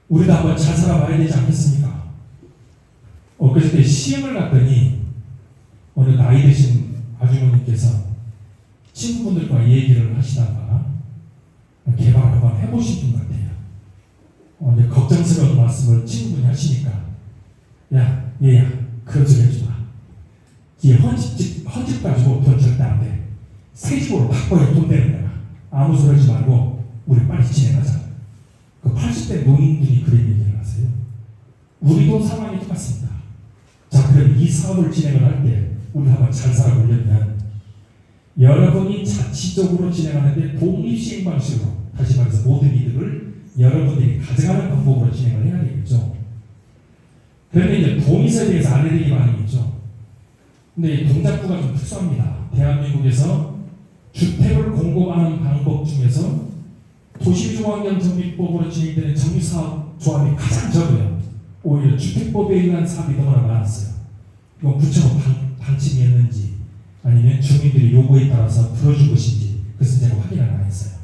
우리도 한번 잘 살아봐야 되지 않겠습니까? 그때 시험을 갔더니 어느 나이 드신 아주머니께서 친구분들과 얘기를 하시다가 개발 한번 해보신 분 같아요. 이제 걱정스러운 말씀을 친구분이 하시니까, 야, 얘야, 그런 소리 하지 마. 이 헌집 가지고 돈 절대 안 돼. 새 집으로 바꿔야 돈 되는 거야. 아무 소리 하지 말고 우리 빨리 진행하자. 그 80대 노인분이 그런 얘기를 하세요. 우리도 상황이 똑같습니다. 자, 그럼 이 사업을 진행을 할 때 우리 한번 잘 살아보려면 여러분이 자치적으로 진행하는데 독립시행 방식으로, 다시 말해서 모든 이득을 여러분들이 가져가는 방법으로 진행을 해야 되겠죠. 그런데 이제 동의서에 대해서 알레르기 반응이 있죠. 근데 동작구가 좀 특수합니다. 대한민국에서 주택을 공급하는 방법 중에서 도시조합정비법으로 진행되는 정비사업 조합이 가장 적어요. 오히려 주택법에 의한 사업이 너무나 많았어요. 이건 구체적 방침이었는지 아니면 주민들의 요구에 따라서 풀어준 것인지 그것은 제가 확인을 안 했어요.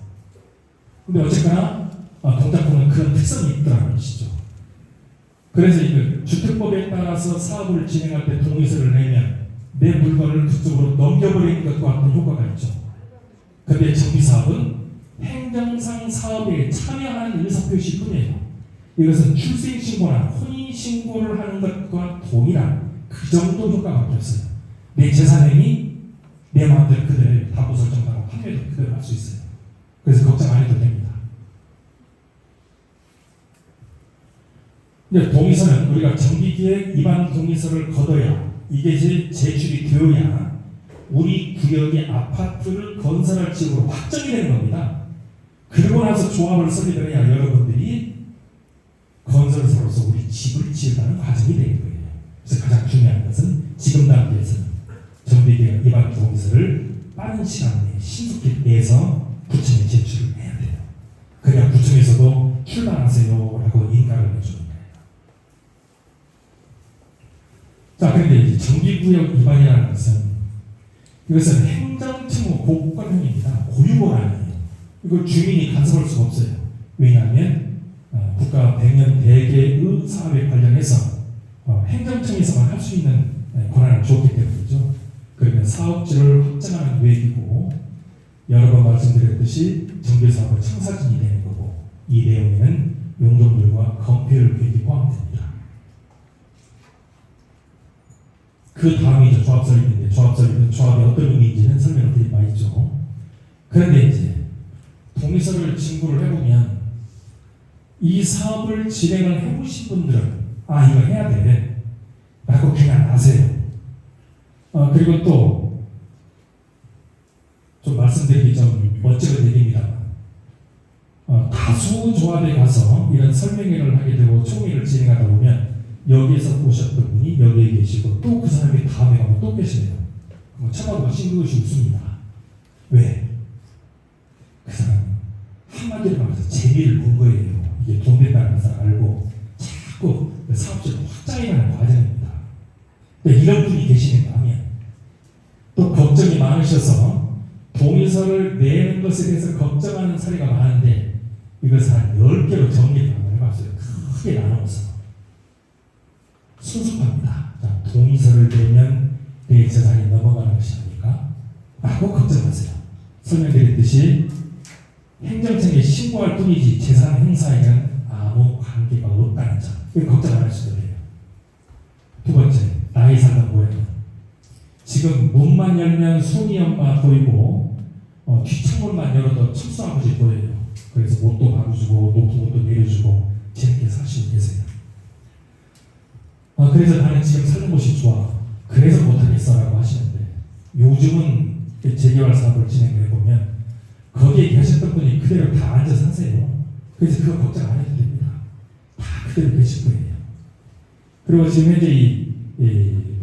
근데 어쨌거나 동작구는 그런 특성이 있더라는 것이죠. 그래서 이 주택법에 따라서 사업을 진행할 때 동의서를 내면 내 물건을 그쪽으로 넘겨버리는 것과 같은 효과가 있죠. 그런데 정비사업은 행정상 사업에 참여하는 의사표시뿐이에요. 이것은 출생신고나 혼인신고를 하는 것과 동일한 그 정도 효과가 없어요. 내 재산행위 내 마음대로 그대로 담보 설정하고 판매도 그대로 할 수 있어요. 그래서 걱정 안 해도 됩니다. 근데 동의서는 우리가 정비계획 위반 동의서를 거둬야, 이게 이제 제출이 되어야 우리 구역의 아파트를 건설할 지역으로 확정이 되는 겁니다. 그러고 나서 조합을 설립을 해야 여러분들이 건설사로서 우리 집을 지으라는 과정이 되는 거예요. 그래서 가장 중요한 것은 지금 단계에서는 정비계획 위반 동의서를 빠른 시간 내에 신속히 내서 구청에 제출을 해야 돼요. 그래야 구청에서도 출발하세요 라고 인가를 해주는 거예요. 자, 그런데 이제 정비구역 위반이라는 이것은 행정특무 고권형입니다. 고유고는 아니에요. 이걸 주민이 간섭할 수가 없어요. 왜냐하면 국가 100년 대계의 사업에 관련해서 행정청에서만 할 수 있는 권한을 줬기 때문이죠. 그러면 사업지를 확정하는 계획이고, 여러 번 말씀드렸듯이 정비사업은 청사진이 되는 거고, 이 내용에는 용적률과 건폐율 계획이 포함됩니다. 그 다음이 조합설립인데, 조합이 어떤 의미인지는 설명을 드린 바 있죠. 그런데 이제 동의서를 진구를 해보면 이 사업을 진행을 해보신 분들은 이거 해야 돼 라고 그냥 아세요. 그리고 또 좀 말씀드리기 좀 멋지게 드립니다. 다수 조합에 가서 이런 설명회를 하게 되고 총회를 진행하다 보면 여기에서 보셨던 분이 여기에 계시고 또 그 사람이 다음에 가면 또 계시네요. 쳐다보고 싱긋이 웃습니다. 왜? 그 사람은 한마디로 말해서 재미를 본 거예요. 이게 돈 된다는 것을 알고 자꾸 사업체를 확장해가는 과정입니다. 이런 분이 계시는가 하면 또 걱정이 많으셔서 동의서를 내는 것에 대해서 걱정하는 사례가 많은데, 이것을 한 10개로 정리를 한번 해봤어요. 크게 나눠서 순수합니다. 자, 동의서를 내면 내 재산이 넘어가는 것이 아닐까? 라고 걱정하세요. 설명드렸듯이 행정청에 신고할 뿐이지 재산 행사에는 아무 관계가 없다는 점, 이거 걱정 안 하셔도 돼요. 두 번째, 나이 상담 뭐예요? 지금 문만 열면 순이 엄마 보이고 뒷창문만 열어도 척수 아버지 보여요. 그래서 못도 바꿔주고 높은 것도 내려주고 재밌게 사시고 계세요. 그래서 나는 지금 사는 곳이 좋아, 그래서 못하겠어 라고 하시는데, 요즘은 재개발 사업을 진행을 해보면 거기에 계셨던 분이 그대로 다 앉아서 사세요. 그래서 그거 걱정 안 해도 됩니다. 다 그대로 계실 거예요. 그리고 지금 현재 이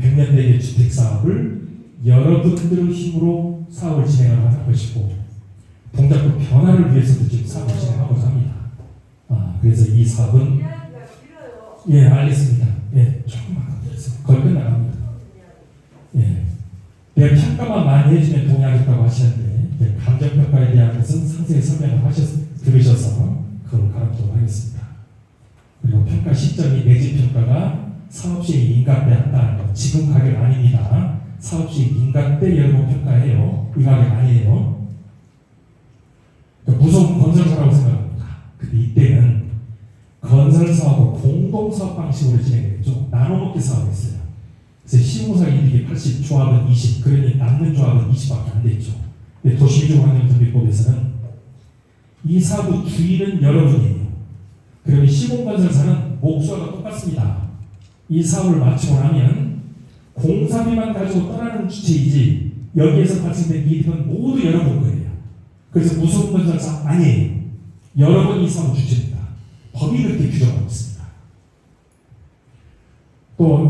100년 대계 주택 사업을 여러분들의 힘으로 사업을 진행을 하는 것이고, 동작구 변화를 위해서도 지금 사업을 진행하고자 합니다. 그래서 이 사업은 알겠습니다. 조금만 거의 끝나갑니다. 내 평가만 많이 해주면 동의하겠다고 하시는데, 감정평가에 대한 것은 상세히 설명을 들으셔서 그걸 가르치도록 하겠습니다. 평가 시점이 매집 평가가 사업시행 인가때 한다는 거. 지금 가격 아닙니다. 사업시행 인가때 여러 번 평가해요. 이 가격 아니에요. 그러니까 무서운 건설사라고 생각합니다. 근데 이때는 건설사하고 공동사업 방식으로 진행했죠. 나눠먹기 사업이었어요. 그래서 시공사 이득이 80, 조합은 20, 그러니 남는 조합은 20밖에 안 됐죠. 근데 도시유지환경정비법에서는 이 사업 주인은 여러분이에요. 그러면 시공건설사는 목수와 똑같습니다. 이 사업을 마치고 나면 공사비만 가지고 떠나는 주체이지 여기에서 발생된 이득은 모두 여러분 거예요. 그래서 무서운 건설사 아니에요. 여러분이 이 사업 주체입니다. 법이 그렇게 규정하고 있습니다. 또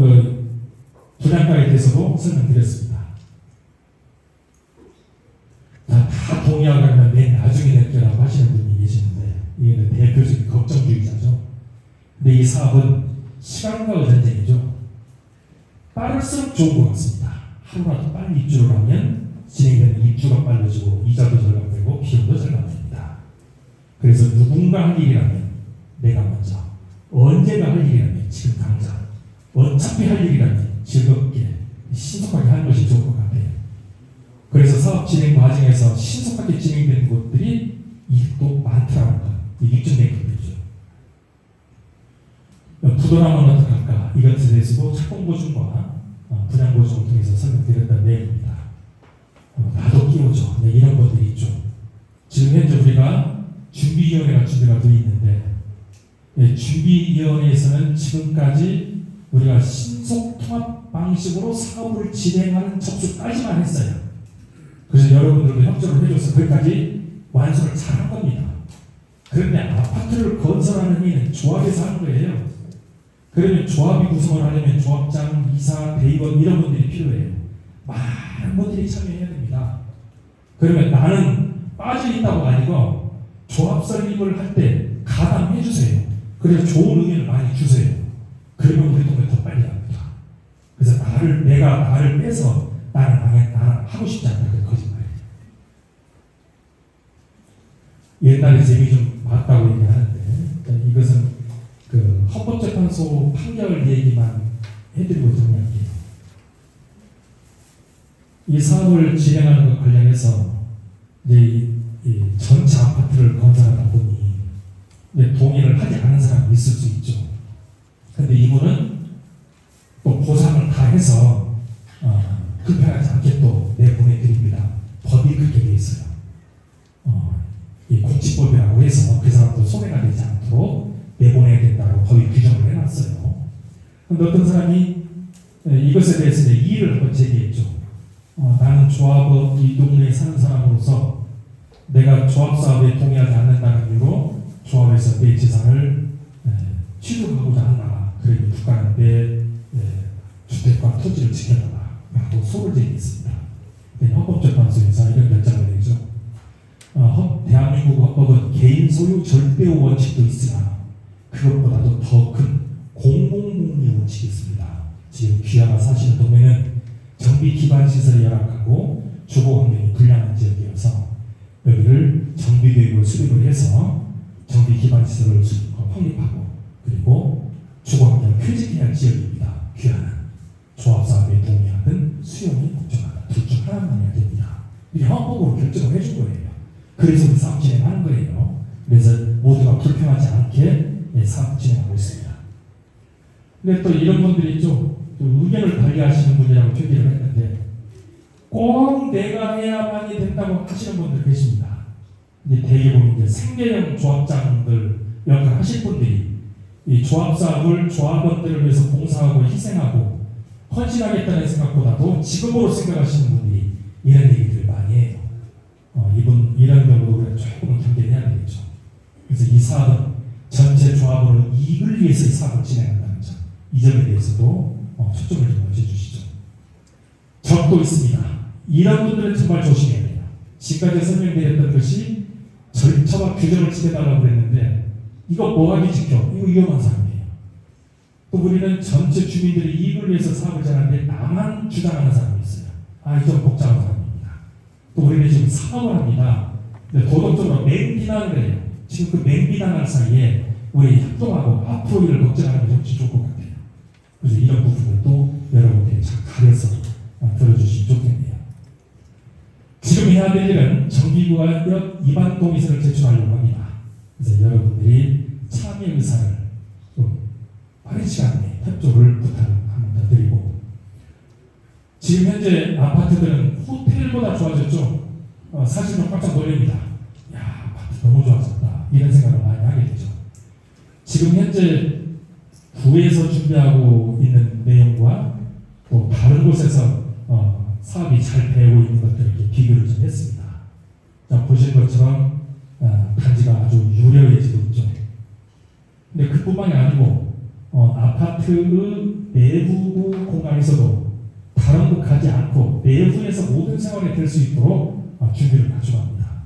분양가에 대해서도 설명드렸습니다. 다 동의하거나 맨 나중에 낼게라고 하시는 분이 계시는데 이게 대표적인 걱정주의자죠. 근데 이 사업은 시간과의 전쟁이죠. 빠를수록 좋은 것 같습니다. 하루라도 빨리 입주를 하면 진행되는 입주가 빨라지고 이자도 절감되고 비용도 절감됩니다. 그래서 누군가 할 일이라면 내가 먼저, 언제가 할 일이라면 지금 당장, 어차피 할 일이라면 즐겁게 신속하게 하는 것이 좋을 것 같아요. 그래서 사업 진행 과정에서 신속하게 진행되는 곳들이 이익도 많더라는 것. 이게 입증된 것들이죠. 부도나무는 어떡할까? 이것에 대해서도 착공보증과 분양보증을 통해서 설명드렸던 내용입니다. 나도 끼워줘. 네, 이런 것들이 있죠. 지금 현재 우리가 준비위원회가 준비가 되어 있는데 준비위원회에서는 지금까지 우리가 신속통합 방식으로 사업을 진행하는 접수까지만 했어요. 그래서 여러분들도 협조를 해줘서 거기까지 완수를 잘한 겁니다. 그런데 아파트를 건설하는 일은 조합에서 하는 거예요. 그러면 조합이 구성을 하려면 조합장, 이사, 대의원 이런 분들이 필요해요. 많은 분들이 참여해야 됩니다. 그러면 나는 빠져있다고 아니고 조합 설립을 할 때 가담해 주세요. 그래서 좋은 의견을 많이 주세요. 그러면 우리 동네 더 빨리 합니다. 그래서 내가 나를 빼서 나는 하고 싶지 않다. 그 거짓말이에요. 옛날에 재미 좀 봤다고 얘기하는데 이것은 그 헌법재판소 판결 얘기만 해드리고 정리할게요. 이 사업을 진행하는 것 관련해서 이제 이 전체 아파트를 건설하다 보니 이제 동의를 하지 않은 사람이 있을 수 있죠. 근데 이분은 또 보상을 다 해서 불편하지 않게 또 내보내드립니다. 법이 그렇게 되어 있어요. 이 공치법이라고 해서 그 사람도 손해가 되지 않도록 내보내야 된다고 법이 규정을 해놨어요. 근데 어떤 사람이 이것에 대해서 이제 이의를 한번 제기했죠. 나는 조합업 이 동네에 사는 사람으로서 내가 조합 사업에 동의하지 않는다는 이유로 조합에서 내 재산을 취득하고자 한다. 그러니 국가는 내 주택과 토지를 지켜달라. 라고 소를 제기했습니다. 헌법재판소에서 이런 결정을 내죠. 대한민국 헌법은 개인 소유 절대의 원칙도 있으나 그것보다도 더 큰 공공복리 원칙이 있습니다. 지금 귀하가 사시는 동네는 정비 기반 시설이 열악하고 주거 환경이 불량한 지역이어서 여기를 정비 교육을 수립을 해서 정비 기반 시설을 확립하고 그리고 주거 환경을 쾌적해야 할 지역입니다. 귀하는 조합 사업에 동의하든 수용이 걱정하든 둘 중 하나만 해야 됩니다. 이게 헌법으로 결정을 해준 거예요. 그래서 우리 사업 진행하는 거예요. 그래서 모두가 불편하지 않게 사업 진행하고 있습니다. 근데 또 이런 분들이 있죠. 의견을 달리하시는 분이라고 표기를 했는데 꼭 내가 해야만이 된다고 하시는 분들 계십니다. 이제 대개 보면 이제 생계형 조합장들 역할 하실 분들이 이 조합 사업을 조합원들을 위해서 봉사하고 희생하고 헌신하겠다는 생각보다도 직업으로 생각하시는 분들이 이런 얘기들을 많이 해요. 이분 이런 경우도 그래 조금은 경계해야 되겠죠. 그래서 이 사업은 전체 조합원의 이익을 위해서 이 사업을 진행한다는 점, 이 점에 대해서도 초점을 좀 맞춰주시죠. 적도 있습니다. 이런 분들은 정말 조심해야 돼요. 지금까지 설명드렸던 것이 절차와 규정을 지켜달라고 그랬는데 이거 뭐하게 지켜? 이거 위험한 사람이에요. 또 우리는 전체 주민들의 이익을 위해서 사업을 진행하는데 나만 주장하는 사람이 있어요. 이좀 복잡한 사람입니다. 또 우리는 지금 사업을 합니다. 근데 도덕적으로 맹비난을 해요. 지금 그 맹비난할 사이에 우리 협동하고 앞으로 일을 걱정하는 것이 훨씬 좋을 것 같아요. 그래서 이런 부분들도 여러분들이 잘 가려서 들어주시면 좋겠네요. 지금 해야 될 일은 정기구역 입안 동의서를 제출하려고 합니다. 그래서 여러분들이 참여 의사를 좀 빠른 시간 내에 협조를 부탁을 한번 더 드리고, 지금 현재 아파트들은 호텔보다 좋아졌죠. 사실은 깜짝 놀랍니다. 야, 아파트 너무 좋아졌다, 이런 생각을 많이 하게 되죠. 지금 현재 구에서 준비하고 있는 내용과 또 다른 곳에서 사업이 잘 되고 있는 것들을 이렇게 비교를 좀 했습니다. 자, 보신 것처럼 단지가 아주 유려해지고 있죠. 근데 그뿐만이 아니고 아파트의 내부 공간에서도 다른 곳 가지 않고 내부에서 모든 생활이 될 수 있도록 준비를 갖춰갑니다.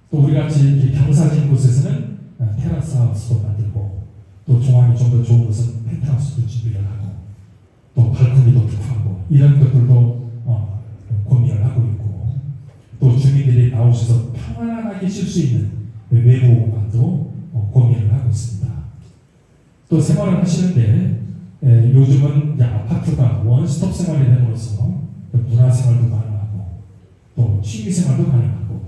또 우리 같이 이렇게 경사진 곳에서는 테라스 하우스도 만들고, 또 종합이 좀 더 좋은 곳은 펜트하우스도 준비를 하고, 또 발코니도 특화하고, 이런 것들도 고민을 하고 있고, 또 주민들이 나오셔서 편안하게 쉴 수 있는 외부 공간도 고민을 하고 있습니다. 또 생활을 하시는데 요즘은 이제 아파트가 원스톱 생활이 됨으로써 문화생활도 가능하고, 또 취미생활도 가능하고,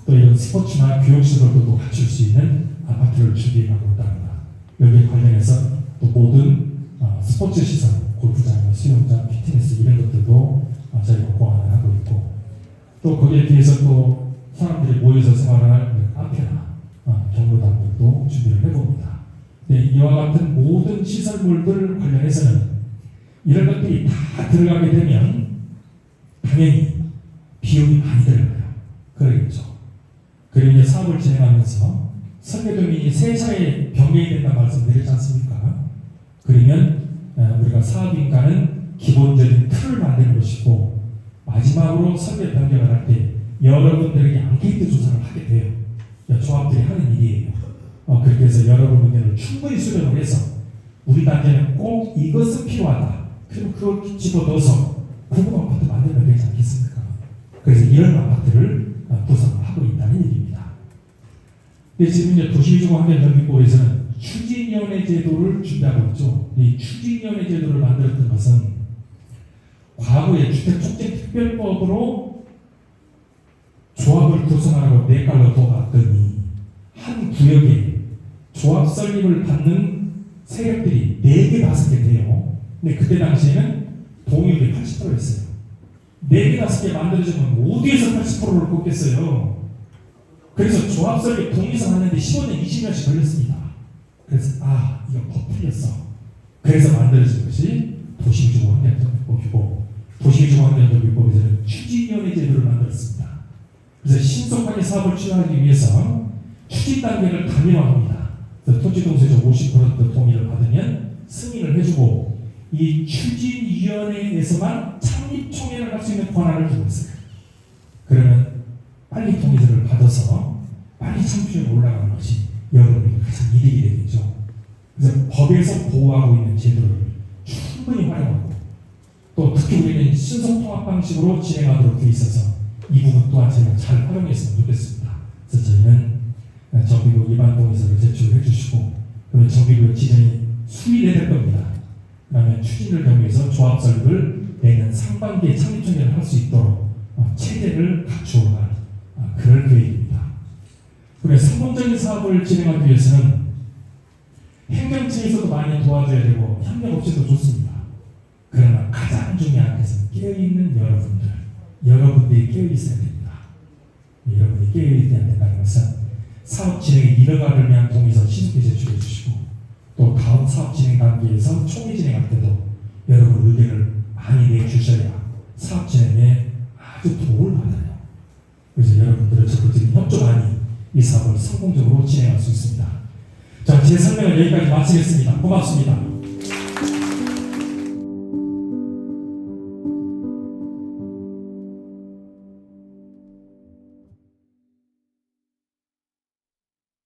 또 이런 스포츠나 교육시설도 갖출 수 있는 아파트를 준비하고 있답니다. 여기에 관련해서 또 모든 스포츠 시설, 골프장이나 수영장, 피트니스 이런 것들도 저희가 보완을 하고 있고, 또 거기에 비해서 또 사람들이 모여서 생활할 카페나 경로당들도 준비를 해봅니다. 네, 이와 같은 모든 시설물들 관련해서는 이런 것들이 다 들어가게 되면 당연히 비용이 많이 들어가요. 그러겠죠. 그리고 이제 사업을 진행하면서 설계도면이 세 차례 변경이 된다는 말씀 드렸지 않습니까? 그러면 우리가 사업인가는 기본적인 틀을 만드는 것이고, 마지막으로 설계 변경을 할 때 여러분들에게 앙케이트 조사를 하게 돼요. 조합들이 하는 일이에요. 그렇게 해서 여러분 의견을 충분히 수렴을 해서 우리 단계는 꼭 이것은 필요하다, 그리고 그걸 집어넣어서 고급 아파트 만들면 되지 않겠습니까? 그래서 이런 아파트를 구성을 하고 있다는 얘기입니다. 근데 지금 이제 도시유지환경정비법에서는 추진위원회 제도를 준비하고 있죠. 이 추진위원회 제도를 만들었던 것은 과거에 주택촉진특별법으로 조합을 구성하라고 내깔로 둬봤더니 한 구역에 조합 설립을 받는 세력들이 4개, 5개 돼요. 근데 그때 당시에는 동의율이 80%였어요. 4개, 5개 만들어지면 어디에서 80%를 꼽겠어요. 그래서 조합 설립 동의서 하는데 15년, 20년씩 걸렸습니다. 그래서 이거 법 틀렸어. 그래서 만들어진 것이 도시유지환경정비법이고, 도시유지환경정비법에서는 추진위원회 제도를 만들었습니다. 그래서 신속하게 사업을 추진하기 위해서 추진 단계를 단일화합니다. 토지동세조 50% 동의를 받으면 승인을 해주고, 이 추진위원회에서만 창립총회를 할 수 있는 권한을 주고 있어요. 그러면 빨리 동의서를 받아서 빨리 창조에 올라가는 것이 여러분에게 가장 이득이 되겠죠. 그래서 법에서 보호하고 있는 제도를 충분히 활용하고, 또 특히 우리는 신속통합 방식으로 진행하도록 되어 있어서 이 부분 또한 저희가 잘 활용했으면 좋겠습니다. 그래서 저희는 정비구 입안 동의서를 제출해 주시고, 그리고 정비구 지정이 수립될 겁니다. 그다음에 추진을 경유해서 조합 설립을 내년 상반기에 창립총회를 할 수 있도록 체계를 갖추어갈 그럴 계획입니다. 그리고 성공적인 사업을 진행하기 위해서는 행정처에서도 많이 도와줘야 되고 협력업체도 좋습니다. 그러나 가장 중요한 것은 깨어있는 여러분들이 깨어있어야 됩니다. 여러분이 깨어있어야 된다는 것은 사업 진행에 이뤄가를 위한 동의서 신속히 제출해 주시고, 또 다음 사업 진행 단계에서 총회 진행할 때도 여러분 의견을 많이 내주셔야 사업 진행에 아주 도움을 받아요. 그래서 여러분들의 적극적인 협조만이 이 사업을 성공적으로 진행할 수 있습니다. 자, 제 설명을 여기까지 마치겠습니다. 고맙습니다.